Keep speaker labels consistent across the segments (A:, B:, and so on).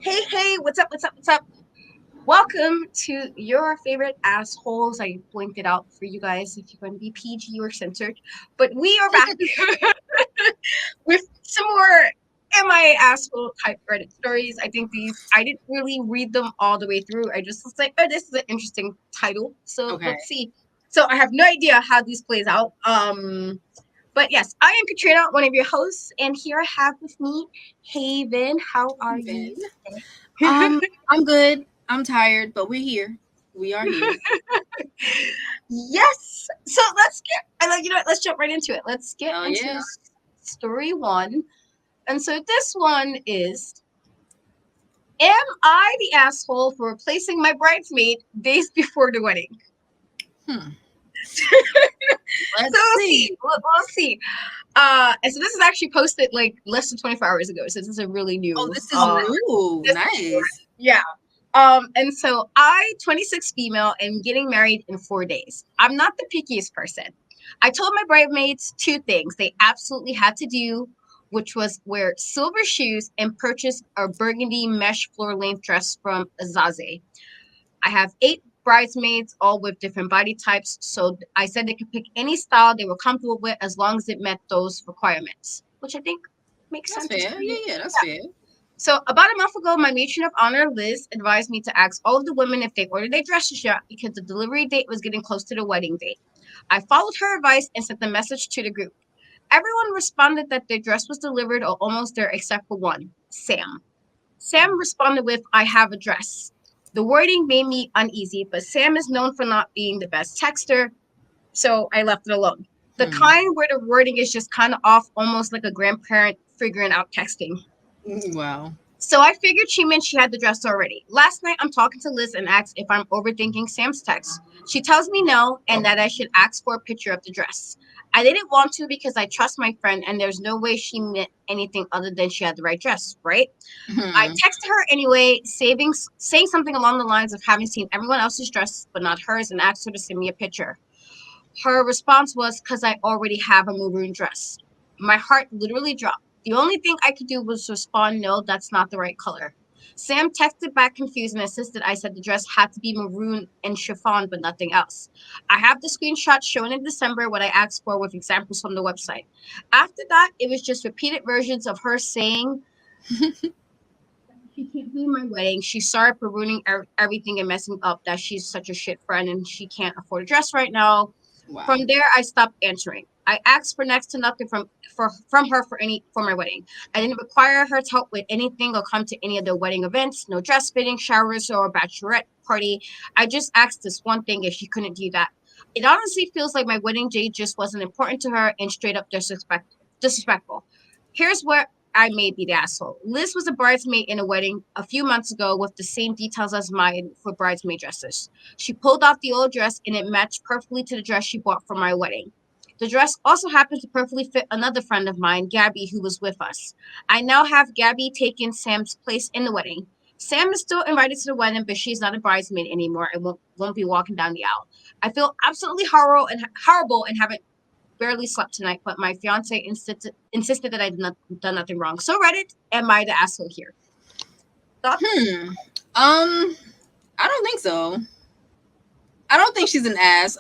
A: Hey, what's up? Welcome to your favorite assholes. I blinked it out for you guys if you're going to be PG or censored. But we are back with some more Am I Asshole type Reddit stories. I think I didn't really read them all the way through. I just was like, oh, this is an interesting title. So
B: Okay.
A: let's see. So I have no idea how these plays out. But yes, I am Katrina, one of your hosts, and here I have with me Haven. How are you
B: Then,
A: today?
B: I'm good. I'm tired, but we're here. We are here.
A: Yes. So let's get. I like. You know what? Let's jump right into it. Let's get
B: Hell
A: into
B: yes.
A: story one. And so this one is: Am I the asshole for replacing my bridesmaid days before the wedding?
B: Hmm.
A: So
B: Let's
A: we'll
B: see.
A: see. We'll see. And so this is actually posted like less than 24 hours ago. So this is a really
B: Oh,
A: new.
B: this is new.
A: This is short.
B: Nice.
A: Yeah. And so 26 female, am getting married in 4 days. I'm not the pickiest person. I told my bridesmaids two things they absolutely had to do, which was wear silver shoes and purchase a burgundy mesh floor length dress from Azaze. I have 8 bridesmaids, all with different body types. So I said they could pick any style they were comfortable with as long as it met those requirements, which I think makes
B: That's
A: sense.
B: fair. Yeah, that's fair.
A: So about a month ago, my matron of honor, Liz, advised me to ask all of the women if they ordered their dresses yet because the delivery date was getting close to the wedding date. I followed her advice and sent the message to the group. Everyone responded that their dress was delivered or almost there except for one, Sam. Sam responded with, I have a dress. The wording made me uneasy, but Sam is known for not being the best texter, so I left it alone. The
B: Hmm.
A: kind where the wording is just kind of off, almost like a grandparent figuring out texting.
B: Wow.
A: So I figured she meant she had the dress already. Last night, I'm talking to Liz and asked if I'm overthinking Sam's text. She tells me no and that I should ask for a picture of the dress. I didn't want to because I trust my friend and there's no way she meant anything other than she had the right dress, right? I
B: Hmm.
A: texted her anyway, saying something along the lines of having seen everyone else's dress but not hers and asked her to send me a picture. Her response was, because I already have a maroon dress. My heart literally dropped. The only thing I could do was respond, no, that's not the right color. Sam texted back confused and insisted I said the dress had to be maroon and chiffon, but nothing else. I have the screenshot shown in December what I asked for with examples from the website. After that, it was just repeated versions of her saying she can't be in my wedding. She's sorry for ruining everything and messing up, that she's such a shit friend and she can't afford a dress right now.
B: Wow.
A: From there, I stopped answering. I asked for next to nothing from her for my wedding. I didn't require her to help with anything or come to any of the wedding events. No dress fitting, showers, or a bachelorette party. I just asked this one thing if she couldn't do that. It honestly feels like my wedding day just wasn't important to her and straight up disrespectful. Here's where I may be the asshole. Liz was a bridesmaid in a wedding a few months ago with the same details as mine for bridesmaid dresses. She pulled off the old dress and it matched perfectly to the dress she bought for my wedding. The dress also happened to perfectly fit another friend of mine, Gabby, who was with us. I now have Gabby taking Sam's place in the wedding. Sam is still invited to the wedding, but she's not a bridesmaid anymore and won't be walking down the aisle. I feel absolutely horrible and haven't barely slept tonight, but my fiance insisted that I did not done nothing wrong. So Reddit, am I the asshole here? Thoughts?
B: Hmm. I don't think so. I don't think she's an ass.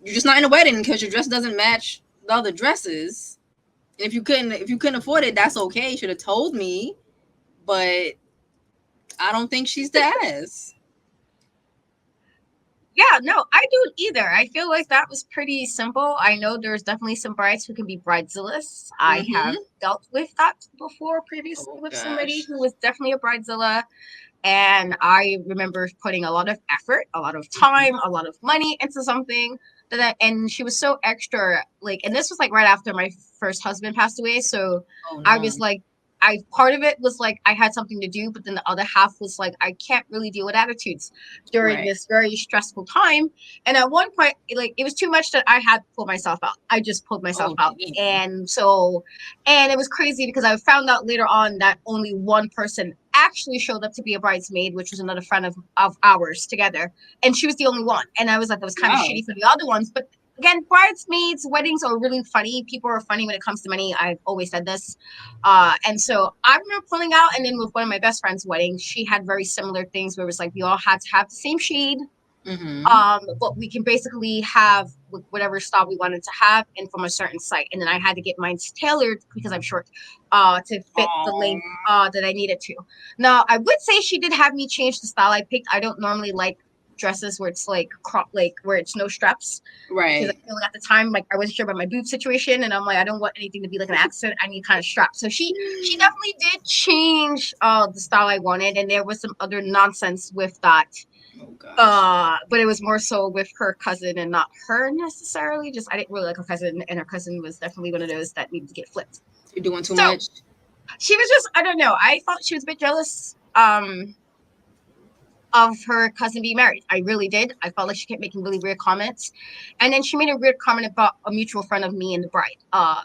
B: You're just not in a wedding because your dress doesn't match the other dresses. And if you couldn't afford it, that's okay. You should have told me. But I don't think she's the ass.
A: Yeah, no, I don't either. I feel like that was pretty simple. I know there's definitely some brides who can be bridezillas. I have
B: Mm-hmm.
A: dealt with that before previously
B: Oh
A: with somebody
B: gosh.
A: who was definitely a bridezilla. And I remember putting a lot of effort, a lot of time, a lot of money into something and she was so extra, like, and this was like right after my first husband passed away. So
B: Oh
A: I
B: no.
A: was like, part of it was like I had something to do, but then the other half was like I can't really deal with attitudes during
B: Right.
A: this very stressful time. And at one point, like it was too much that I had to pull myself out. I just pulled myself
B: Oh
A: out.
B: damn.
A: And it was crazy because I found out later on that only one person actually showed up to be a bridesmaid, which was another friend of ours together. And she was the only one. And I was like, that was kind of
B: Wow.
A: shitty for the other ones. But again, bridesmaids weddings are really funny. People are funny when it comes to money. I've always said this. And so I remember pulling out, and then with one of my best friend's weddings, she had very similar things where it was like we all had to have the same shade.
B: Mm-hmm.
A: But we can basically have whatever style we wanted to have and from a certain site. And then I had to get mine tailored because I'm short, to fit the
B: Oh,
A: length that I needed to. Now I would say she did have me change the style I picked. I don't normally like dresses where it's like crop, like where it's no straps, because I
B: right.
A: feel like at the time, like I wasn't sure about my boob situation, and I'm like, I don't want anything to be like an accident. I need kind of strap. So she definitely did change the style I wanted, and there was some other nonsense with that.
B: Oh gosh.
A: But it was more so with her cousin and not her necessarily. Just I didn't really like her cousin, and her cousin was definitely one of those that needed to get flipped.
B: You're doing too
A: So
B: much.
A: she was just, I don't know. I thought she was a bit jealous. Of her cousin being married. I really did. I felt like she kept making really weird comments. And then she made a weird comment about a mutual friend of me and the bride,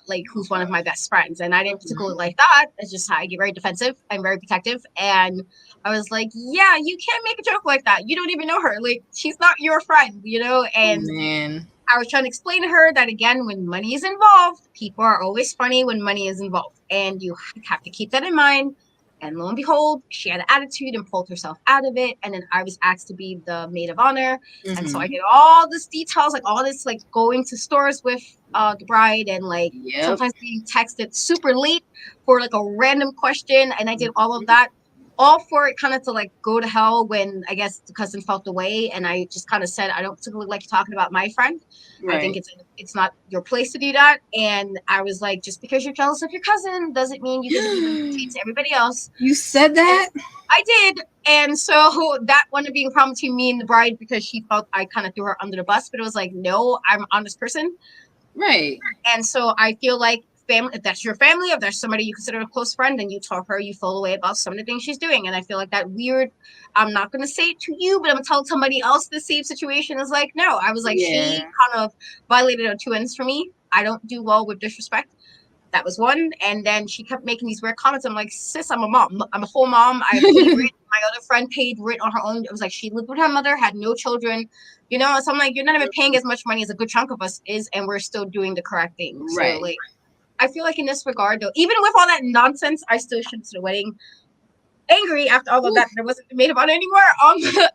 A: like
B: Oh
A: who's one of my
B: gosh.
A: best friends. And I didn't particularly
B: Mm-hmm.
A: like that. It's just how I get very defensive. I'm very protective. And I was like, yeah, you can't make a joke like that. You don't even know her. Like, she's not your friend, you know?
B: Oh
A: And
B: man.
A: I was trying to explain to her that again, when money is involved, people are always funny when money is involved. And you have to keep that in mind. And lo and behold, she had an attitude and pulled herself out of it. And then I was asked to be the maid of honor. And so I
B: Mm-hmm.
A: did all this details, like all this, like going to stores with the bride and like
B: Yep.
A: sometimes being texted super late for like a random question. And I did all of
B: Mm-hmm.
A: that all for it kind of to like go to hell when I guess the cousin felt away. And I just kind of said, I don't particularly like talking about my friend. I think
B: Right.
A: it's not your place to do that. And I was like, just because you're jealous of your cousin doesn't mean you get to be mean to everybody else.
B: You said
A: And
B: that?
A: I did. And so that wound up being a problem between me and the bride because she felt I kind of threw her under the bus. But it was like, no, I'm an honest person.
B: Right.
A: And so I feel like family, if that's your family, if there's somebody you consider a close friend, then you talk her, you feel away about some of the things she's doing. And I feel like that weird, I'm not going to say it to you, but I'm going to tell somebody else the same situation is like, no, I was like,
B: Yeah.
A: she kind of violated on two ends for me. I don't do well with disrespect. That was one. And then she kept making these weird comments. I'm like, sis, I'm a mom. I'm a whole mom. I paid rent. My other friend paid rent on her own. It was like she lived with her mother, had no children, you know. So I'm like, you're not even paying as much money as a good chunk of us is, and we're still doing the correct thing. So
B: Right.
A: like, I feel like in this regard, though, even with all that nonsense, I still showed to the wedding. Angry after all of that,
B: Oof.
A: there wasn't made of it anymore.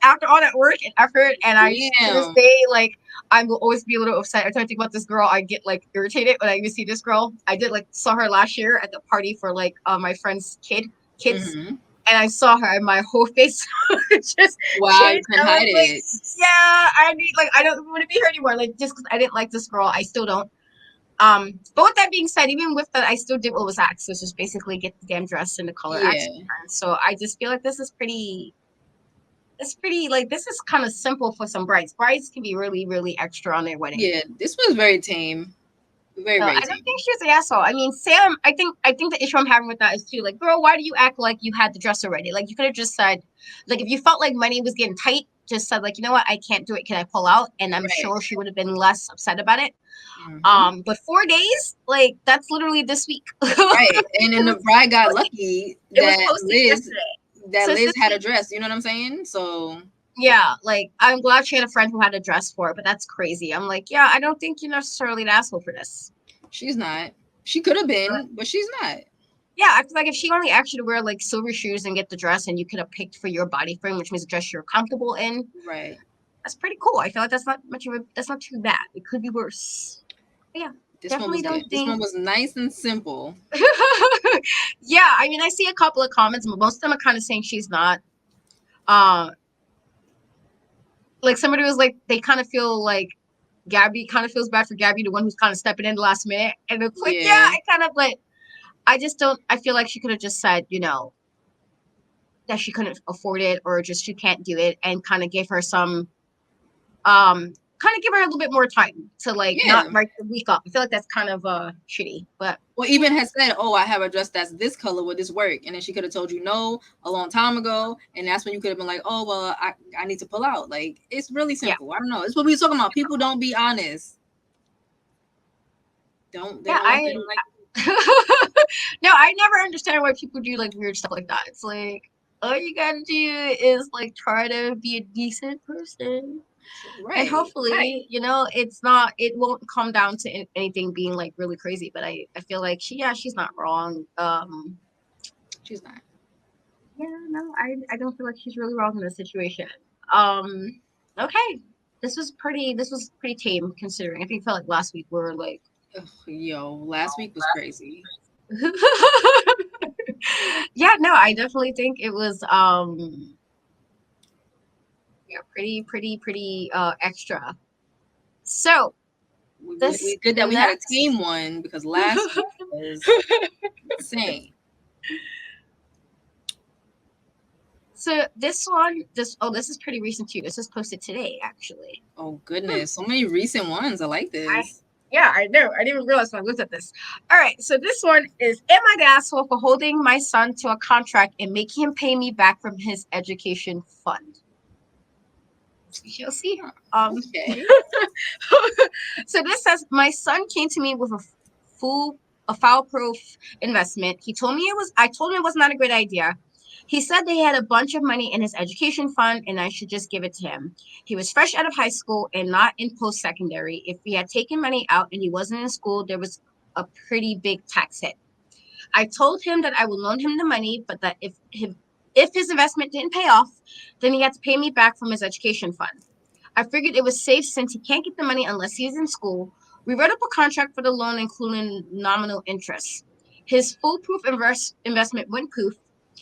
A: After all that work and effort, and I to this
B: Damn.
A: day, like I will always be a little upset. Every time I think about this girl, I get like irritated when I even see this girl. I did like saw her last year at the party for like my friend's kids,
B: Mm-hmm.
A: and I saw her, and my whole face just
B: Wow, you
A: changed.
B: couldn't
A: I was
B: hide
A: like,
B: it.
A: yeah, I need like I don't want to be her anymore. Like just because I didn't like this girl, I still don't. But with that being said, even with that, I still did what was asked, which is basically get the damn dress in the color asked.
B: Yeah.
A: So I just feel like this is pretty. It's pretty like this is kind of simple for some brides. Brides can be really, really extra on their wedding.
B: Yeah. This was very tame. Very,
A: So I
B: very
A: don't
B: tame.
A: think she was an asshole. I mean, Sam. I think the issue I'm having with that is too. Like, girl, why do you act like you had the dress already? Like, you could have just said, like, if you felt like money was getting tight, just said, like, you know what, I can't do it. Can I pull out? And I'm
B: Right.
A: sure she would have been less upset about it.
B: Mm-hmm.
A: But 4 days, like, that's literally this week.
B: Right. And then the bride got
A: posted,
B: lucky
A: it was
B: that
A: posted yesterday. So it's
B: Liz
A: this
B: had a
A: week.
B: dress. You know what I'm saying? So
A: Yeah, like I'm glad she had a friend who had a dress for it, but that's crazy. I'm like, yeah, I don't think you're necessarily an asshole for this.
B: she's not. She could have
A: But
B: been, but she's not.
A: yeah, I feel like if she only asked you to wear like silver shoes and get the dress and you could have picked for your body frame, which means a dress you're comfortable in,
B: Right.
A: that's pretty cool. I feel like that's not too bad. It could be worse. But yeah,
B: This one
A: definitely
B: was
A: don't
B: good. This
A: think.
B: one was nice and simple.
A: Yeah, I mean I see a couple of comments, but most of them are kind of saying she's not. Uh like somebody was like they kind of feel like Gabby kind of feels bad for Gabby, the one who's kind of stepping in the last minute. And it's like, yeah,
B: Yeah.
A: I kind of like, I just don't, I feel like she could have just said, you know, that she couldn't afford it or just she can't do it and kind of give her some, kind of give her a little bit more time to like not
B: Yeah.
A: write the week up. I feel like that's kind of shitty, but
B: Or even has said, "Oh, I have a dress that's this color. Would this work?" And then she could have told you no a long time ago, and that's when you could have been like, "Oh, well, I need to pull out." Like it's really
A: yeah,
B: simple. I don't know. It's what we were talking about. People don't be honest. They
A: yeah,
B: don't like
A: no, I never understand why people do like weird stuff like that. It's like, all you gotta do is like try to be a decent person. And
B: Right. Right.
A: hopefully, it won't come down to anything being like really crazy. But I feel like she's not wrong.
B: She's not.
A: Yeah, no, I don't feel like she's really wrong in this situation. Um, okay. This was pretty tame considering. I think it felt like last week we were like
B: Ugh, yo, last week was crazy.
A: yeah, no, I definitely think it was yeah, pretty extra. So this
B: We good that we had a
A: next
B: team one because last week was insane.
A: so this one this is pretty recent too. This was posted today actually.
B: Oh goodness, so many recent ones. I like
A: I
B: this.
A: Yeah, I know. I didn't even realize when I looked at this. All right, so this one is: am I the asshole for holding my son to a contract and making him pay me back from his education fund? We shall see.
B: Okay.
A: So this says my son came to me with full a foul-proof investment. I told him it was not a great idea. He said they had a bunch of money in his education fund and I should just give it to him. He was fresh out of high school and not in post-secondary. If he had taken money out and he wasn't in school, there was a pretty big tax hit. I told him that I would loan him the money, but that if his investment didn't pay off, then he had to pay me back from his education fund. I figured it was safe since he can't get the money unless he's in school. We wrote up a contract for the loan, including nominal interest. His foolproof investment went poof.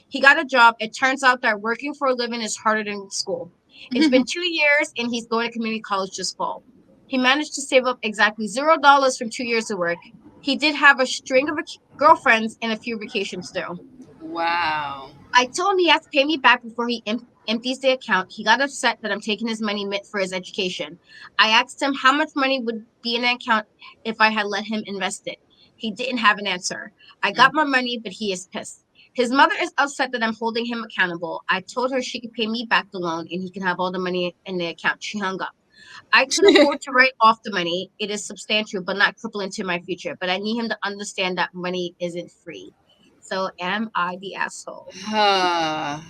A: He got a job. It turns out that working for a living is harder than school. It's been 2 years and he's going to community college this fall. He managed to save up exactly $0 from 2 years of work. He did have a string of girlfriends and a few vacations though.
B: Wow.
A: I told him he has to pay me back before he empties the account. He got upset that I'm taking his money meant for his education. I asked him how much money would be in the account if I had let him invest it. He didn't have an answer. I got my money, but he is pissed. His mother is upset that I'm holding him accountable. I told her she could pay me back the loan and he can have all the money in the account. She hung up. I could afford to write off the money. It is substantial, but not crippling to my future. But I need him to understand that money isn't free. So am I the asshole?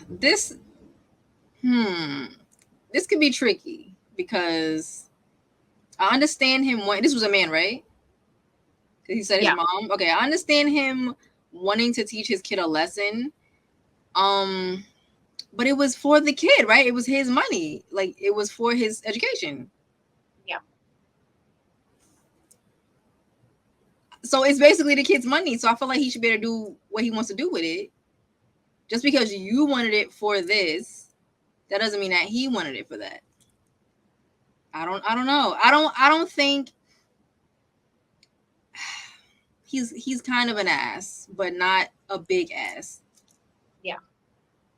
B: This this could be tricky because I understand him. This was a man, right? He said his
A: Yeah.
B: mom. Okay, I understand him wanting to teach his kid a lesson. Um, but it was for the kid, right? It was his money. Like it was for his education.
A: Yeah.
B: So it's basically the kid's money. So I feel like he should be able to do what he wants to do with it. Just because you wanted it for this, that doesn't mean that he wanted it for that. I don't know. I don't think he's kind of an ass, but not a big ass.
A: Yeah.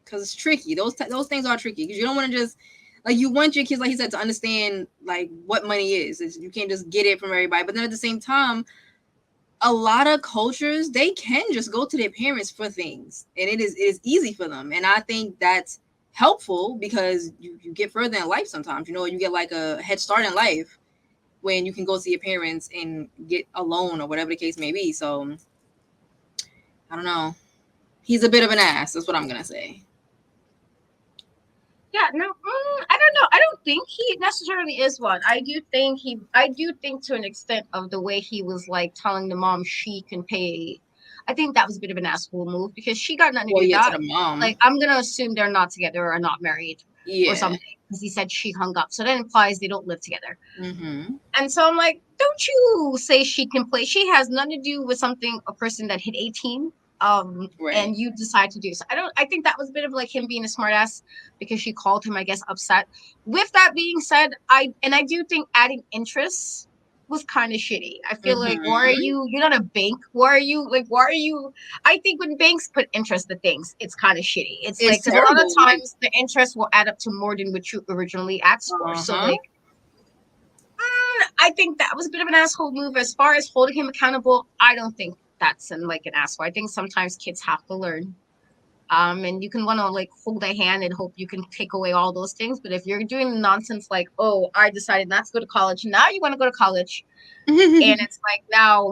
B: Because it's tricky. Those things are tricky because you don't want to just like you want your kids, like he said, to understand like what money is. You can't just get it from everybody. But then at the same time, a lot of cultures they can just go to their parents for things, and it is easy for them. And I think that's helpful because you get further in life sometimes. You get like a head start in life when you can go see your parents and get a loan or whatever the case may be. So I don't know. He's a bit of an ass. That's what I'm gonna say.
A: Yeah, no, I don't know. I don't think he necessarily is one. I do think to an extent of the way he was like telling the mom she can pay. I think that was a bit of an asshole move because she got nothing to do
B: Well,
A: with
B: yeah, to
A: that.
B: the mom.
A: Like, I'm gonna assume they're not together or not married or
B: Yeah.
A: something because he said she hung up, so that implies they don't live together.
B: Mm-hmm.
A: And so I'm like, don't you say she can play? She has nothing to do with a person that hit 18.
B: Right.
A: And you decide to do so. I think that was a bit of like him being a smartass because she called him, I guess, upset. With that being said, I do think adding interest was kind of shitty. I feel like, why are
B: Mm-hmm.
A: you're not a bank? Why are you I think when banks put interest to things, it's kind of shitty. It's like
B: It's
A: because a lot of
B: terrible. Like,
A: times the interest will add up to more than what you originally asked for. So
B: uh-huh.
A: like I think that was a bit of an asshole move. As far as holding him accountable, I don't think that's like an asshole. I think sometimes kids have to learn. And you can want to like hold a hand and hope you can take away all those things. But if you're doing nonsense like, oh, I decided not to go to college, now you want to go to college, and it's like now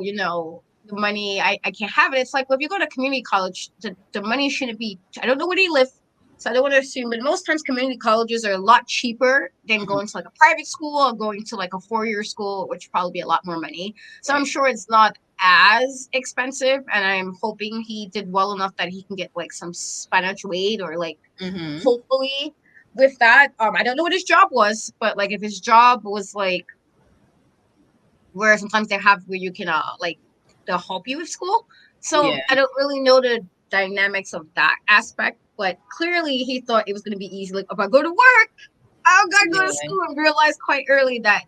A: the money I can't have it. It's like, well, if you go to community college, the money shouldn't be. I don't know where you live. So I don't want to assume, but most times community colleges are a lot cheaper than
B: Mhm.
A: going to like a private school or going to like a 4-year school, which would probably be a lot more money. So I'm
B: Right.
A: sure it's not as expensive, and I'm hoping he did well enough that he can get like some financial aid or like
B: Mm-hmm.
A: hopefully with that. I don't know what his job was, but like if his job was like where sometimes they have where you can like they'll help you with school.
B: Yeah.
A: So I don't really know the dynamics of that aspect, but clearly he thought it was going to be easy. Like if I go to work, I gotta go to
B: Yeah.
A: school, and realized quite early that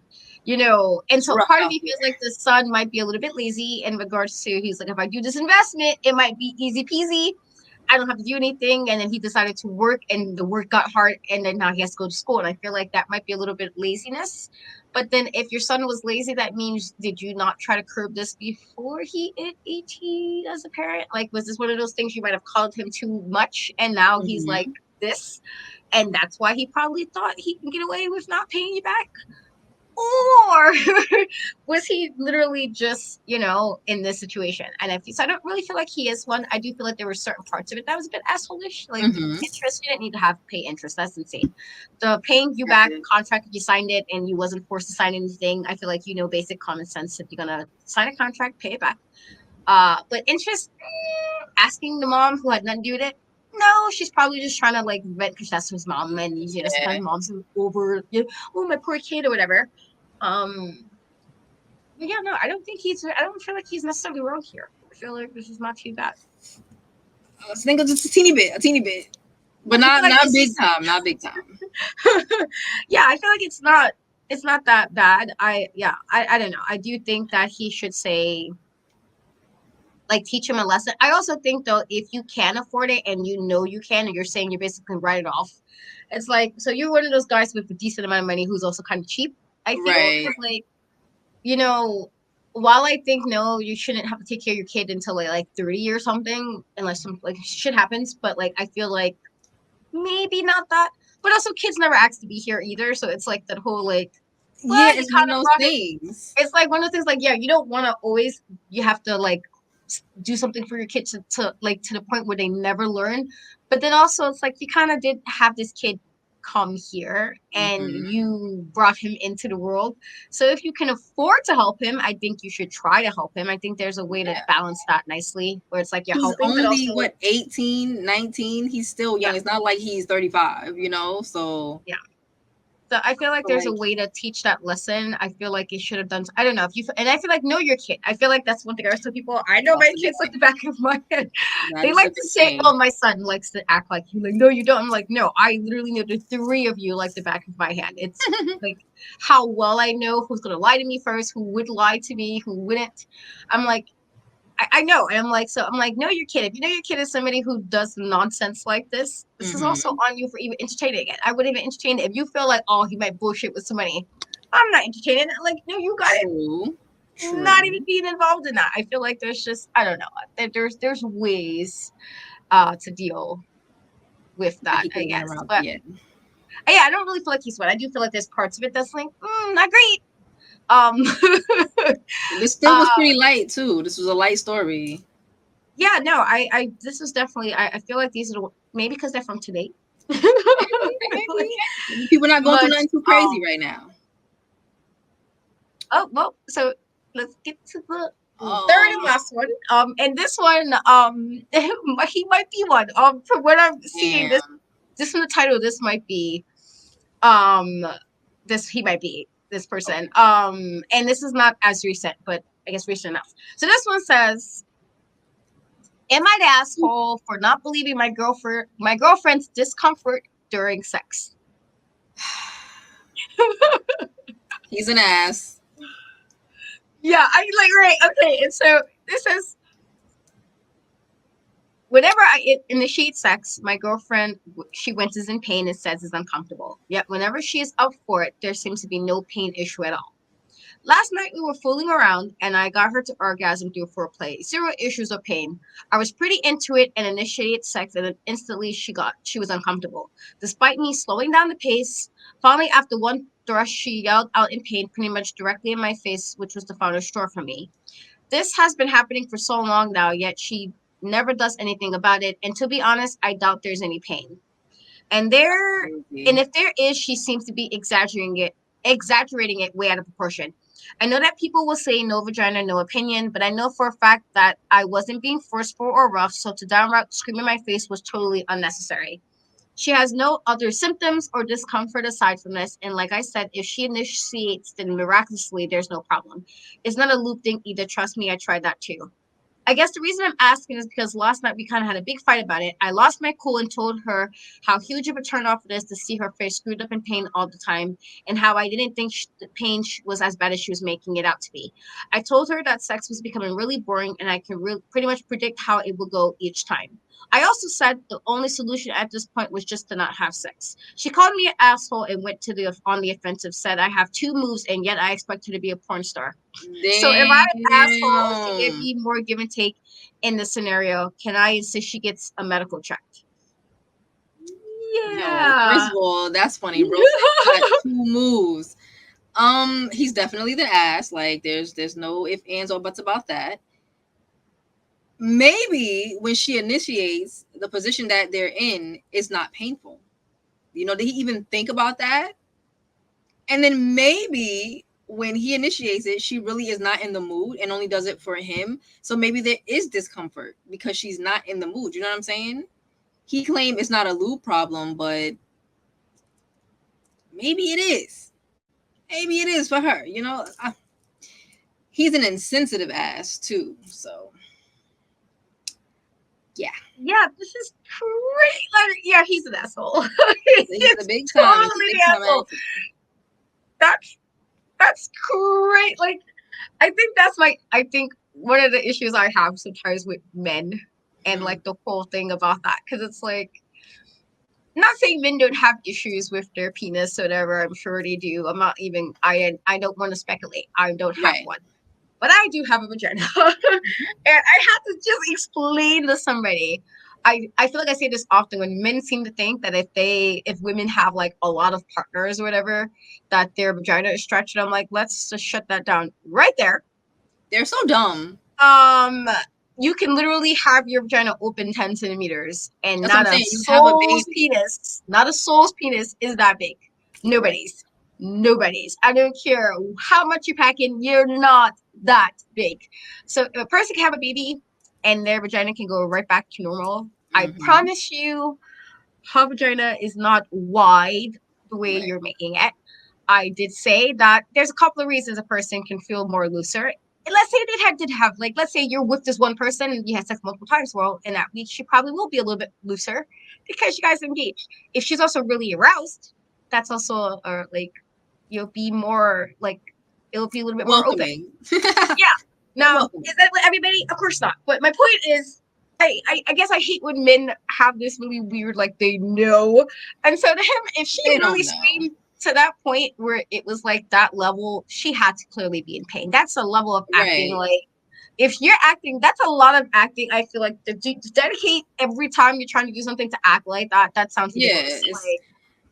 A: and
B: It's
A: so
B: rough
A: part of
B: out
A: me
B: here.
A: feels like the son might be a little bit lazy in regards to he's like if I do this investment, it might be easy peasy. I don't have to do anything. And then he decided to work and the work got hard and then now he has to go to school. And I feel like that might be a little bit laziness. But then if your son was lazy, that means did you not try to curb this before he hit 18 as a parent? Like, was this one of those things you might have called him too much and now he's like
B: Mm-hmm.
A: this? And that's why he probably thought he can get away with not paying you back? Or was he literally just, in this situation? And I don't really feel like he is one. I do feel like there were certain parts of it that was a bit assholeish. Like the
B: Mm-hmm.
A: interest, you didn't need to have pay interest. That's insane. The paying you back
B: Right.
A: contract, if you signed it and you wasn't forced to sign anything, I feel like basic common sense. If you're gonna sign a contract, pay it back. But interest, asking the mom who had nothing to do with it. No, she's probably just trying to like vent because that's his mom, and sometimes
B: Yeah.
A: moms are over, oh my poor kid or whatever. Um, but yeah, no, I don't think I don't feel like he's necessarily wrong here. I feel like this is not too bad.
B: I think it's just a teeny bit, but
A: I feel like
B: not
A: it's
B: big
A: just,
B: time, not big time.
A: yeah, I feel like it's not that bad. I don't know. I do think that he should say like teach him a lesson. I also think though, if you can afford it and you can, and you're saying you basically write it off, it's like so you're one of those guys with a decent amount of money who's also kind of cheap. I feel
B: Right.
A: because like you know, while I think no, you shouldn't have to take care of your kid until like 30 or something, unless some like shit happens. But like I feel like maybe not that. But also kids never asked to be here either. So it's like that whole like,
B: Yeah,
A: well, you
B: it's one
A: kind
B: of
A: of
B: those
A: brought him.
B: things.
A: It's like one of those things like, yeah, you don't want to always you have to like do something for your kid to like to the point where they never learn. But then also it's like you kind of did have this kid come here and
B: Mm-hmm.
A: you brought him into the world. So if you can afford to help him, I think you should try to help him. I think there's a way to
B: Yeah.
A: balance that nicely where it's like you're
B: He's
A: helping, but
B: only
A: also
B: what 18, 19. He's still
A: yeah,
B: young. It's not like he's 35, so
A: yeah. So I feel like
B: but
A: there's a
B: like
A: way to teach that lesson. I feel like it should have done. I don't know if you and I feel like know your kid. I feel like that's one thing I always tell people. I know
B: that's
A: my
B: a good
A: kids like
B: thing.
A: the back of my head.
B: That
A: They
B: is
A: like
B: a
A: to
B: good
A: say,
B: thing.
A: "Oh, my son likes to act like you." Like, no, you don't. I'm like, no, I literally know the three of you like the back of my hand. It's like how well I know who's gonna lie to me first, who would lie to me, who wouldn't. I'm like, I know. And I'm like, so I'm like, know your kid. If you know your kid is somebody who does nonsense like this is also
B: Mm-hmm.
A: on you for even entertaining it. I wouldn't even entertain it. If you feel like, oh, he might bullshit with somebody, I'm not entertaining it. Like, no, you got it.
B: True.
A: Not even
B: True.
A: being involved in that. I feel like there's just, I don't know. There's ways to deal with
B: That
A: that,
B: he could
A: I
B: have went
A: guess.
B: around.
A: But
B: Yeah.
A: yeah, I don't really feel like he's what I do feel like there's parts of it that's like, not great. Um
B: This
A: uh
B: was pretty light too. This was a light story.
A: yeah, no, I this was definitely I feel like these are maybe because they're from today. Like
B: Maybe people not going through
A: much
B: nothing too crazy right now.
A: oh well so let's get to the third and
B: Oh,
A: last one. And this one he might be one. From what I'm seeing
B: damn.
A: this from the title, this might be um this he might be this person.
B: Okay.
A: And this is not as recent, but I guess recent enough. So this one says, am I the asshole for not believing my girlfriend's discomfort during sex?
B: He's an ass.
A: Yeah, I like right. Okay, and so this is whenever I initiate sex, my girlfriend she winces in pain and says it's uncomfortable. Yet whenever she is up for it, there seems to be no pain issue at all. Last night we were fooling around and I got her to orgasm through foreplay. Zero issues of pain. I was pretty into it and initiated sex and then instantly she was uncomfortable. Despite me slowing down the pace, finally after one thrust she yelled out in pain pretty much directly in my face, which was the final straw for me. This has been happening for so long now, yet she never does anything about it. And to be honest, I doubt there's any pain. And if there is, she seems to be exaggerating it way out of proportion. I know that people will say no vagina, no opinion, but I know for a fact that I wasn't being forceful or rough, so to downright scream in my face was totally unnecessary. She has no other symptoms or discomfort aside from this, and like I said, if she initiates, then miraculously there's no problem. It's not a loop thing either. Trust me, I tried that too. I guess the reason I'm asking is because last night we kind of had a big fight about it. I lost my cool and told her how huge of a turnoff it is to see her face screwed up in pain all the time, and how I didn't think the pain was as bad as she was making it out to be. I told her that sex was becoming really boring, and I can pretty much predict how it will go each time. I also said the only solution at this point was just to not have sex. She called me an asshole and went to the on the offensive. Said I have two moves, and yet I expect her to be a porn star. So am I an asshole? Should there
B: Damn.
A: be more give and take in the scenario? Can I insist she gets a medical check?
B: Yo, first
A: Yeah.
B: of all, that's funny. Rose got two moves. He's definitely the ass. Like, there's no ifs, ands, or buts about that. Maybe when she initiates, the position that they're in is not painful. Did he even think about that? And then maybe when he initiates it, she really is not in the mood and only does it for him. So maybe there is discomfort because she's not in the mood. You know what I'm saying? He claimed it's not a lube problem, but maybe it is. Maybe it is for her. He's an insensitive ass too. So yeah,
A: Yeah, this is great. Like, yeah, he's an asshole.
B: he's a
A: He's
B: big time. He's a
A: totally
B: big
A: the
B: time
A: asshole.
B: ass.
A: That's that's great. Like, I think one of the issues I have sometimes with men and
B: Mm.
A: like the whole thing about that, because it's like, not saying men don't have issues with their penis or whatever. I'm sure they do. I'm not even. I don't want to speculate. I don't have
B: Right.
A: one, but I do have a vagina, and I have to just explain to somebody. I feel like I say this often when men seem to think that if women have like a lot of partners or whatever, that their vagina is stretched. I'm like, let's just shut that down right there.
B: They're so dumb.
A: Um, you can literally have your vagina open 10 centimeters, and
B: That's what I'm
A: not a
B: saying. You have a baby.
A: soul's penis is that big.
B: Right.
A: Nobody's. Nobody's. I don't care how much you pack in, you're not that big. So if a person can have a baby and their vagina can go right back to normal, I
B: Mm-hmm.
A: promise you, her vagina is not wide the way
B: Right.
A: you're making it. I did say that there's a couple of reasons a person can feel more looser. And let's say did have like, let's say you're with this one person and you had sex multiple times. Well, in that week, she probably will be a little bit looser because you guys engaged. If she's also really aroused, that's also like, you'll be more like, it'll be a little bit more open.
B: Welcoming.
A: Yeah. Now,
B: Welcoming.
A: is that with everybody? Of course not. But my point is, I guess I hate when men have this really weird, like they know. And so to him, if she
B: They
A: really
B: don't know.
A: screamed to that point where it was like that level, she had to clearly be in pain. That's a level of acting.
B: Right.
A: Like, if you're acting, that's a lot of acting. I feel like to dedicate every time you're trying to do something to act like that, that sounds
B: Yeah.
A: ridiculous. Like,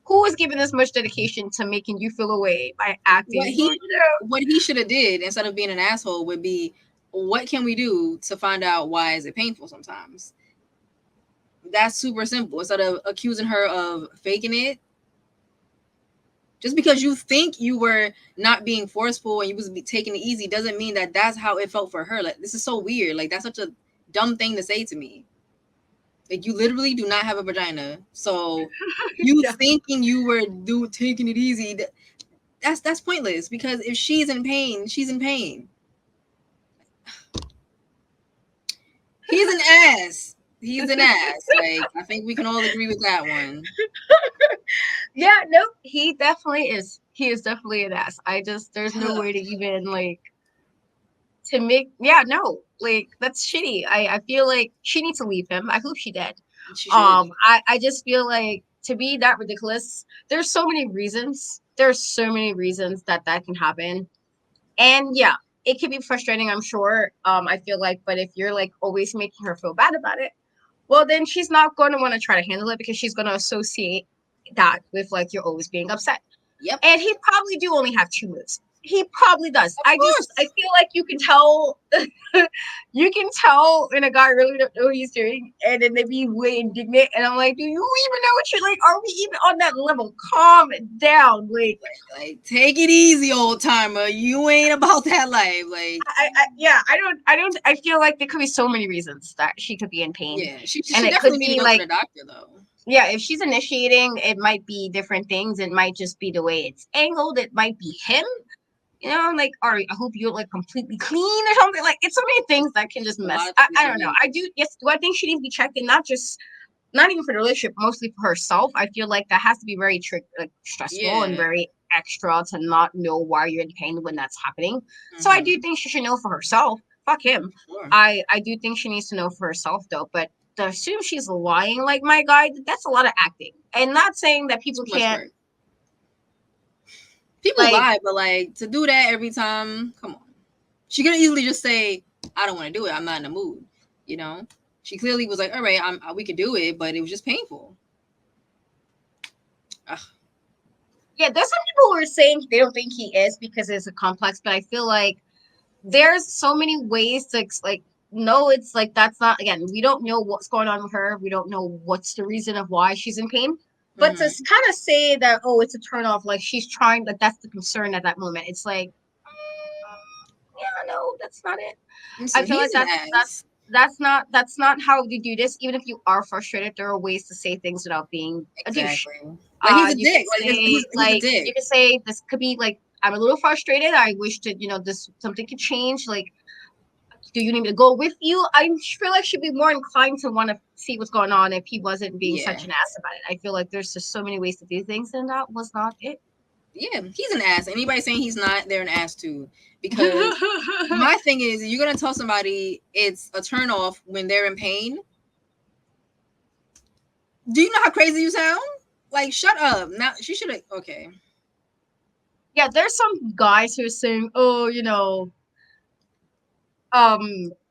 A: who is giving this much dedication to making you feel away by
B: What
A: acting?
B: he what he should have did instead of being an asshole would be, what can we do to find out why is it painful sometimes? That's super simple. Instead of accusing her of faking it, just because you think you were not being forceful and you was taking it easy doesn't mean that that's how it felt for her. Like, this is so weird. Like, that's such a dumb thing to say to me. Like, you literally do not have a vagina, so you
A: Yeah.
B: thinking you were taking it easy, that's pointless, because if she's in pain, she's in pain. He's an ass. He's an ass. Like, I think we can all agree with that one.
A: Yeah, nope. He definitely is. He is definitely an ass. There's no way to even like to make. Yeah, no, like that's shitty. I feel like she needs to leave him. I hope she did.
B: She should.
A: I just feel like to be that ridiculous. There's so many reasons. There's so many reasons that can happen, and yeah, it can be frustrating. I'm sure. I feel like, but if you're like always making her feel bad about it, well, then she's not going to want to try to handle it because she's going to associate that with like you're always being upset.
B: Yep.
A: And he'd probably do only have two moves. He probably does.
B: Of
A: I
B: course.
A: feel like you can tell, you can tell when a guy really don't know what he's doing, and then they be way indignant, and I'm like, do you even know what you're like? Are we even on that level? Calm down,
B: Like, take it easy, old timer. You ain't about that life. Like,
A: yeah, I feel like there could be so many reasons that she could be in pain,
B: yeah, she
A: and it
B: definitely
A: could
B: need to
A: be
B: go to
A: like,
B: the doctor though.
A: yeah, if she's initiating, it might be different things. It might just be the way it's angled. It might be him. You know, I'm like, all right, I hope you're like completely clean or something. Like, it's so many things that can just
B: A
A: mess.
B: lot of things
A: I
B: can
A: don't know.
B: make.
A: I do. Yes, do I think she needs to be checking? Not even for the relationship, mostly for herself. I feel like that has to be very like stressful and
B: Yeah.
A: very extra to not know why you're in pain when that's happening. So I do
B: Mhm.
A: think she should know for herself. Fuck him.
B: Sure.
A: I do think she needs to know for herself though. But to assume she's lying like my guy, that's a lot of acting. And not saying that people
B: Too much
A: can't
B: work. People
A: like.
B: lie, but like to do that every time, come on. She could easily just say, "I don't want to do it. I'm not in the mood." You know. She clearly was like, "All right, we could do it," but it was just painful. Ugh.
A: Yeah, there's some people who are saying they don't think he is because it's a complex, but I feel like there's so many ways to like no, it's like that's not, again, we don't know what's going on with her. We don't know what's the reason of why she's in pain. But to
B: Mhm.
A: kind of say that, oh, it's a turn off, like she's trying, like that's the concern at that moment. It's like, yeah, no, that's not it. I
B: So
A: feel like
B: he's an ass.
A: that's not how you do this. Even if you are frustrated, there are ways to say things without being a douche.
B: Exactly. Like he's a
A: You could
B: dick. He's a
A: say
B: dick.
A: you could say this could be like, I'm a little frustrated. I wish that this something could change. Like, do you need me to go with you? I feel like she'd be more inclined to want to see what's going on if he wasn't being
B: Yeah.
A: such an ass about it. I feel like there's just so many ways to do things, and that was not it.
B: Yeah, he's an ass. Anybody saying he's not, they're an ass too. Because my thing is, you're gonna tell somebody it's a turn off when they're in pain. Do you know how crazy you sound? Like, shut up. Now she should have. Okay.
A: Yeah, there's some guys who are saying, oh,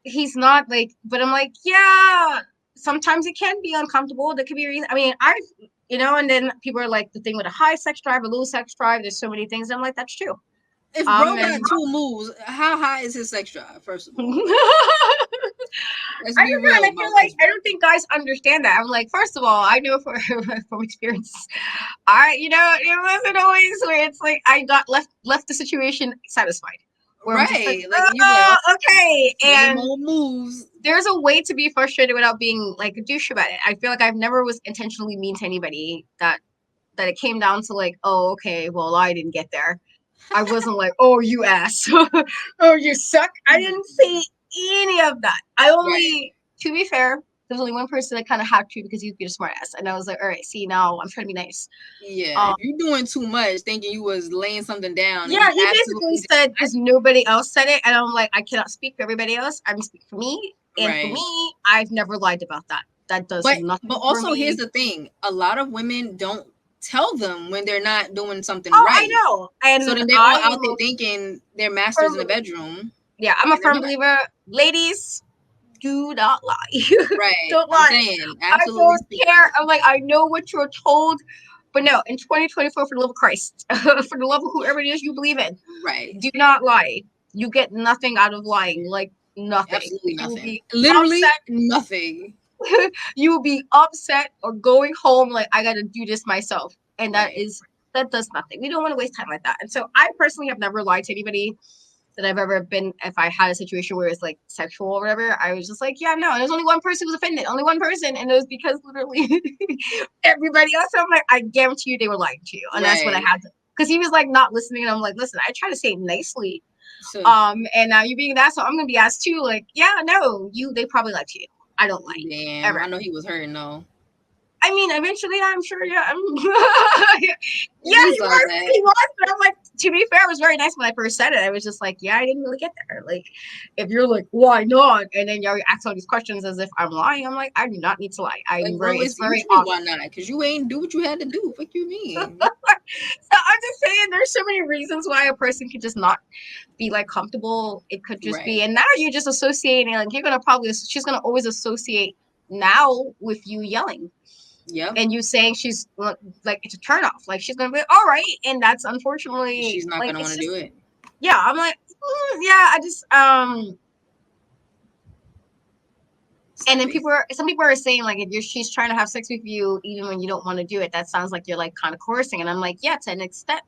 A: he's not like, but I'm like, yeah, sometimes it can be uncomfortable. There could be a reason. I mean, and then people are like, the thing with a high sex drive, a low sex drive, there's so many things. I'm like, that's true.
B: If bro got
A: And
B: two moves, how high is his sex drive? First of all, like,
A: I
B: let's
A: don't
B: be
A: know, and
B: real
A: I feel
B: about
A: like
B: this.
A: I don't think guys understand that. I'm like, first of all, I know from experience, it wasn't always where it's like I got left the situation satisfied, where I'm just like,
B: Right? Like you be like, oh,
A: okay,
B: same
A: and
B: old moves.
A: there's a way to be frustrated without being like a douche about it. I feel like I've never was intentionally mean to anybody that it came down to like, oh, okay, well, I didn't get there. I wasn't like, oh, you ass. Oh, you suck. I didn't say any of that.
B: Right.
A: To be fair, there's only one person that kind of had to because he'd be a smart ass. And I was like, all right, see, now I'm trying to be nice.
B: Yeah. If you're doing too much, thinking you was laying something down, and
A: Yeah,
B: you
A: he basically
B: absolutely
A: said because nobody else said it. And I'm like, I cannot speak for everybody else. I'm speaking for me. And for
B: right.
A: me, I've never lied about that. That does
B: But
A: nothing for
B: also here's
A: me.
B: the thing: a lot of women don't tell them when they're not doing something
A: Oh, I
B: right.
A: know.
B: So
A: And
B: then they're all
A: I
B: out there
A: am
B: thinking they're masters in the
A: firm,
B: bedroom,
A: yeah, I'm a
B: and they're
A: firm
B: not.
A: believer. Ladies, do not lie.
B: Right.
A: Don't
B: I'm
A: lie.
B: saying,
A: I
B: absolutely
A: don't care.
B: stupid.
A: I'm like, I know what you're told, but no, in 2024, for the love of Christ, for the love of whoever it is you believe in,
B: Right.
A: do not lie. You get nothing out of lying, like nothing.
B: Absolutely
A: You will
B: nothing.
A: be
B: Literally
A: upset.
B: nothing.
A: You will be upset or going home like I gotta do this myself, and
B: Right.
A: that does nothing. We don't want to waste time like that. And so I personally have never lied to anybody that I've ever been. If I had a situation where it's like sexual or whatever, I was just like, yeah, no. And there's only one person who was offended, only one person, and it was because literally everybody else. I'm like, I guarantee you they were lying to you, and that's what I
B: Right.
A: had to. Because he was like not listening, and I'm like, listen, I try to say it nicely.
B: So
A: And now you being that, so I'm gonna be asked too. Like, yeah, no, they probably lied to you. I don't lie
B: damn,
A: ever.
B: I know he was hurting though.
A: I mean, eventually, I'm sure. Yeah, yeah,
B: He's
A: he
B: like
A: was.
B: that.
A: He was. But I'm like, to be fair, it was very nice when I first said it. I was just like, yeah, I didn't really get there. Like, if you're like, why not? And then you ask all these questions as if I'm lying. I'm like, I do not need to lie.
B: Like, bro,
A: It's
B: it's what
A: very
B: you mean why
A: obvious.
B: not? Because you ain't do what you had to do. What you mean?
A: So I'm just saying, there's so many reasons why a person could just not be like comfortable. It could just be,
B: Right.
A: and now you're just associating. Like, she's gonna always associate now with you yelling
B: Yep.
A: and you saying she's like it's a turn off. Like she's gonna be all right, and that's
B: She's
A: unfortunately
B: not
A: like
B: gonna want
A: it's
B: to
A: just
B: do it.
A: Yeah, I'm like, yeah, I just and then
B: Sappy.
A: some people are saying like if she's trying to have sex with you even when you don't want to do it, that sounds like you're like kind of coercing. And I'm like, yeah, to an extent.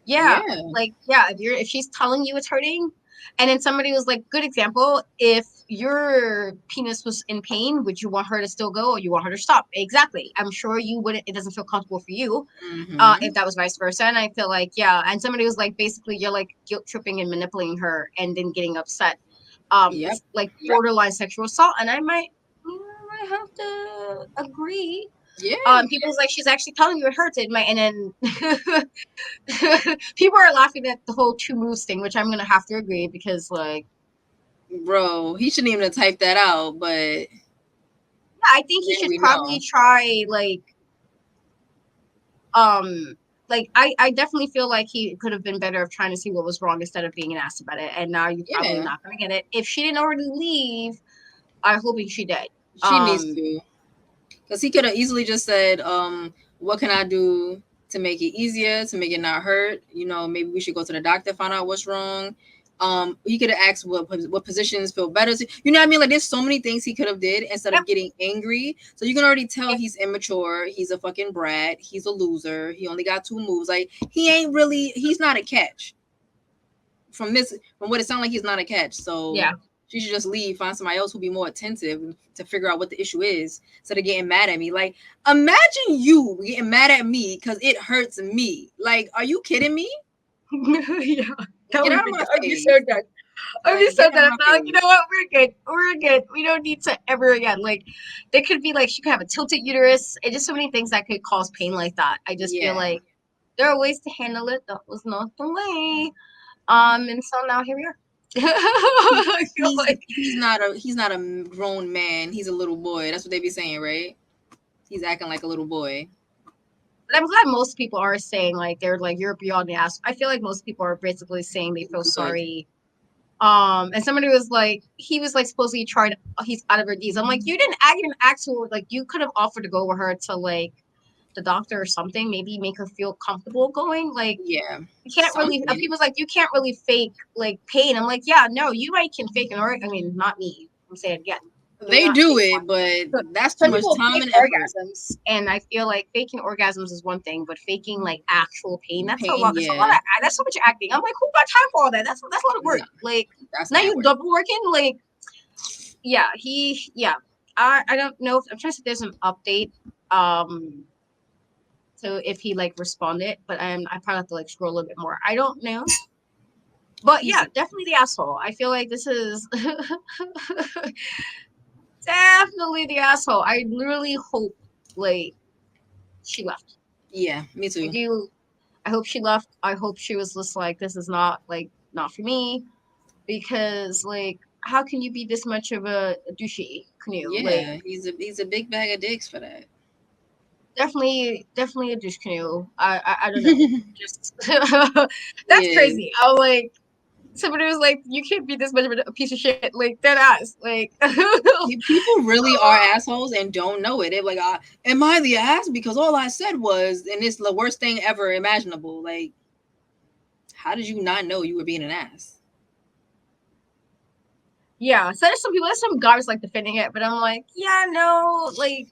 A: Yeah,
B: Yeah.
A: like yeah, if she's telling you it's hurting, and then somebody was like, good example, if your penis was in pain, would you want her to still go or you want her to stop? Exactly. I'm sure you wouldn't. It doesn't feel comfortable for you. If
B: Mm-hmm.
A: that was vice versa, and I feel like yeah, and somebody was like, basically, you're like guilt tripping and manipulating her, and then getting upset.
B: Yep.
A: It's like borderline sexual assault, and I might have to agree.
B: Yeah.
A: People's like, she's actually telling you it hurts. It might, and then people are laughing at the whole two moves thing, which I'm gonna have to agree because, like,
B: Bro, he shouldn't even have typed that out, but
A: yeah, I think he
B: now
A: should
B: we
A: probably
B: know.
A: try I definitely feel like he could have been better of trying to see what was wrong instead of being an ass about it. And now you're probably
B: Yeah.
A: not gonna get it. If she didn't already leave, I hope she did.
B: She needs to. Because he could have easily just said, what can I do to make it easier, to make it not hurt? You know, maybe we should go to the doctor, find out what's wrong. He could have asked what positions feel better. You know what I mean? Like there's so many things he could have did instead
A: Yep.
B: of getting angry. So you can already tell he's immature. He's a fucking brat. He's a loser. He only got 2 moves. Like he's not a catch. From what it sounds like, he's not a catch. So
A: Yeah.
B: she should just leave, find somebody else who'll be more attentive to figure out what the issue is instead of getting mad at me. Like, imagine you getting mad at me because it hurts me. Like, are you kidding me?
A: Yeah. That
B: Get
A: would
B: out of
A: be
B: my
A: I'd be so
B: face.
A: done. I'd be
B: Like,
A: so
B: get out
A: done.
B: of
A: I'm
B: my
A: not like, you know
B: face.
A: what, we're good. We're good. We don't need to ever again. Like there could be like she could have a tilted uterus and just so many things that could cause pain like that. I just feel
B: Yeah.
A: like there are ways to handle it. That was not the way. And so now here we are.
B: He,
A: I feel like
B: he's not a grown man. He's a little boy. That's what they be saying, right? He's acting like a little boy.
A: but I'm glad most people are saying like they're like you're beyond the ass. I feel like most people are basically saying they feel
B: Good.
A: sorry. And somebody was like, he was like supposedly tried he's out of her D's. I'm like, you didn't even ask her like you could have offered to go with her to like the doctor or something, maybe make her feel comfortable going. Like
B: Yeah.
A: you can't really
B: Something.
A: people's like you can't really fake like pain. I'm like, yeah, no, you might can fake an organ. I mean, not me. I'm saying again, do
B: They
A: not
B: do
A: fake
B: it,
A: one.
B: but that's too
A: Some
B: much
A: people
B: time
A: fake
B: and effort.
A: orgasms, and I feel like faking orgasms is one thing, but faking like actual pain, that's a
B: Pain,
A: lot. That's a lot
B: yeah.
A: of that's so much acting. I'm like, who got time for all that? That's a lot of work.
B: No,
A: Like
B: that's
A: now
B: mad
A: you
B: work.
A: double working. Like yeah. I don't know if I'm trying to see if there's an update. Um, so if he like responded, but I probably have to like scroll a little bit more. I don't know. But
B: He's
A: yeah, definitely the asshole. I feel like this is definitely the asshole. I literally hope like she left.
B: yeah, me
A: I
B: too.
A: do. I hope she left. I hope she was just like, this is not like not for me because like how can you be this much of a douchey canoe? Like
B: Yeah, he's a big bag of dicks for that.
A: definitely a douche canoe. I don't know. Just that's
B: Yeah.
A: crazy. I was like somebody was like, you can't be this much of a piece of shit. Like that ass. Like
B: People really are assholes and don't know it. They're like, "Am I the ass?" Because all I said was, and it's the worst thing ever imaginable. Like, how did you not know you were being an ass?
A: yeah. So there's some guys like defending it, but I'm like, yeah, no, like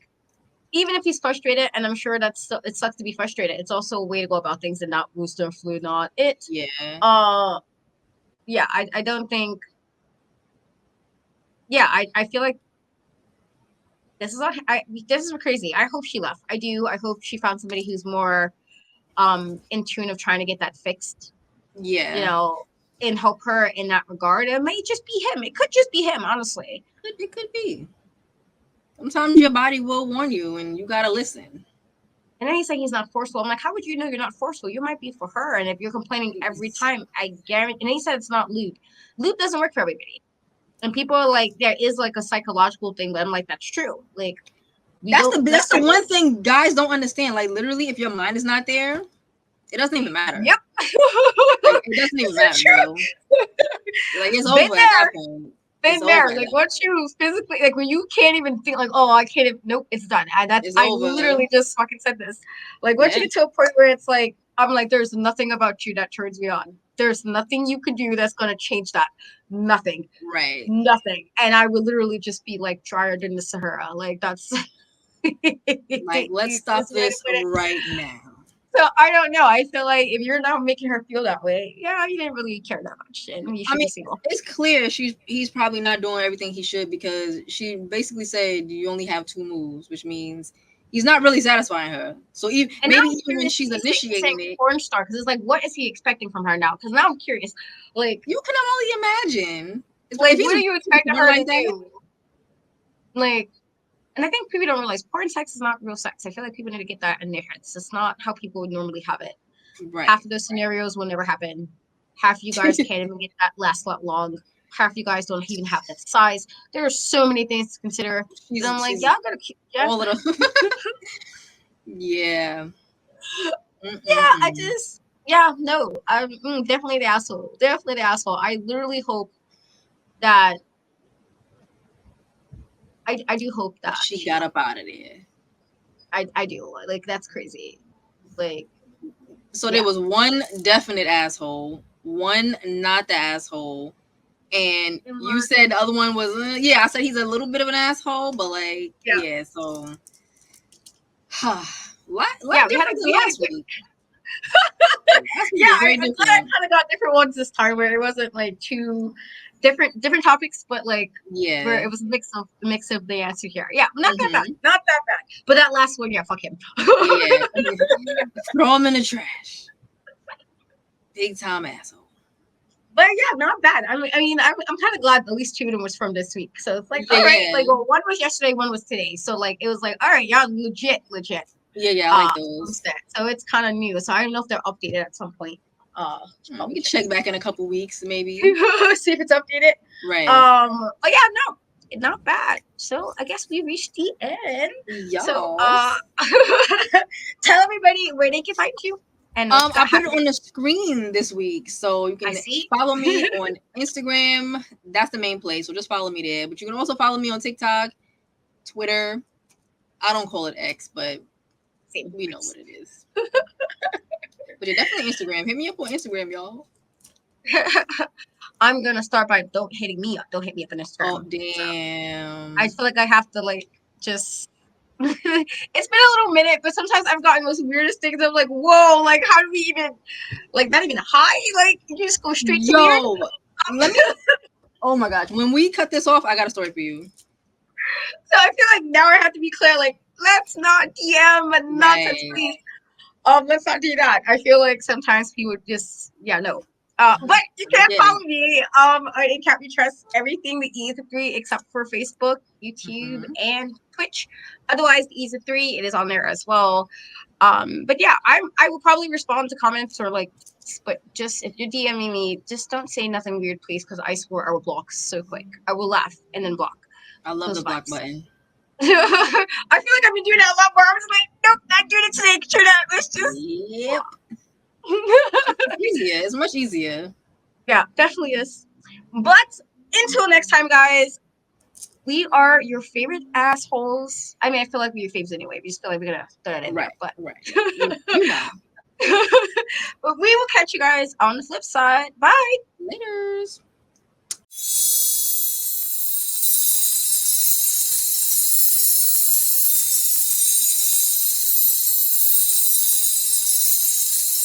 A: even if he's frustrated, and I'm sure it sucks to be frustrated. It's also a way to go about things and not boost or flu, not it.
B: Yeah.
A: Uh, yeah, I don't think. Yeah, I feel like this is this is crazy. I hope she left. I do. I hope she found somebody who's more in tune of trying to get that fixed. You
B: Yeah.
A: know, and help her in that regard. It may just be him. It could just be him, honestly.
B: It could be. Sometimes your body will warn you, and you gotta listen.
A: And then he's saying he's not forceful. I'm like, how would you know you're not forceful? You might be for her. And if you're complaining every time, I guarantee. And he said it's not lube. Lube doesn't work for everybody. And people are like, there is like a psychological thing, but I'm like, that's true. Like, we
B: That's
A: don't.
B: the
A: Let's
B: that's the
A: start
B: one
A: this.
B: thing guys don't understand. Like literally, if your mind is not there, it doesn't even matter.
A: Yep.
B: Like it doesn't
A: This
B: even
A: is
B: matter, bro.
A: true.
B: Like it's
A: Been
B: over at that
A: there.
B: point. It's
A: Been
B: over
A: there.
B: at
A: Like,
B: that
A: once
B: point.
A: you physically, like, when you can't even think, like, oh, I can't even, nope, it's done.
B: It's
A: I
B: over.
A: literally just fucking said this. Like, once you
B: Yeah.
A: get to a point where it's like, I'm like, there's nothing about you that turns me on. There's nothing you can do that's gonna change that. Nothing.
B: Right.
A: Nothing. And I would literally just be like drier than the Sahara. Like that's
B: Like, let's stop
A: easiest way to
B: this
A: put it.
B: right now.
A: So I don't know. I feel like if you're not making her feel that way, yeah, you didn't really care that much, and you should be single.
B: It's clear he's probably not doing everything he should, because she basically said you only have 2 moves, which means he's not really satisfying her. So even when she's initiating it,
A: porn star, because it's like, what is he expecting from her now? Because now I'm curious. Like,
B: you can only imagine. It's
A: like
B: if
A: what are you expecting her to
B: like that,
A: do? Like, and I think people don't realize porn sex is not real sex. I feel like people need to get that in their heads. It's not how people would normally have it.
B: right?
A: Half of those scenarios will never happen. Half of you guys can't even get that last that long. Half of you guys don't even have that size. There are so many things to consider. So I'm like, y'all gotta keep
B: all of them. Yeah.
A: Yeah, I just no. I'm definitely the asshole. Definitely the asshole. I literally hope that I do hope that
B: she got up out of there.
A: I do. Like, that's crazy. Like,
B: so there was one definite asshole, one not the asshole, and you said the other one was yeah. I said he's a little bit of an asshole, but like yeah. So what?
A: Yeah, we had a
B: last week.
A: Yeah, I kind of got different ones this time where it wasn't like two different topics, but like where it was a mix of the answer here. Yeah, not that bad, not that bad. But that last one, yeah, fuck him.
B: Yeah, throw him in the trash. Big time asshole.
A: But yeah, not bad. I mean, I'm kind of glad at least 2 of them was from this week. So it's like, all right, like, well, one was yesterday, one was today. So like, it was like, all right, y'all legit.
B: Yeah, I like those.
A: So it's kind of new. So I don't know if they're updated at some point.
B: We can check back in a couple weeks, maybe.
A: See if it's updated.
B: Right.
A: But yeah, no, not bad. So I guess we reached the end.
B: Yes.
A: So tell everybody where they can find you. And
B: I put it on the screen this week, so you can follow me on Instagram. That's the main place, so just follow me there. But you can also follow me on TikTok, Twitter. I don't call it X, but we know what it is. But yeah, definitely Instagram. Hit me up on Instagram, y'all.
A: I'm gonna start by don't hitting me up. Don't hit me up on Instagram.
B: Oh damn!
A: So I feel like I have to like just. It's been a little minute, but sometimes I've gotten those weirdest things. I'm like, whoa, like how do we even, like, not even hi, like you just go straight to weird.
B: Let me. Oh my gosh! When we cut this off, I got a story for you.
A: So I feel like now I have to be clear. Like, let's not DM and nonsense, please. Let's not do that. I feel like sometimes people just no. But you can't follow me in Can't Be Trust everything the E is a 3 except for Facebook, YouTube, and Twitch. Otherwise, the E is a 3. It is on there as well. But yeah, I will probably respond to comments or like, but just if you're DMing me, just don't say nothing weird, please, because I swear I will block so quick. I will laugh and then block.
B: I love the block button.
A: I feel like I've been doing that a lot more. I was like, nope, not doing it today. Katrina, let's just.
B: Yep. It's easier. It's much easier.
A: Yeah, definitely is. But until next time, guys, we are your favorite assholes. I mean, I feel like we're your faves anyway. We just feel like we're gonna throw that in there. But but we will catch you guys on the flip side. Bye.
B: Laters.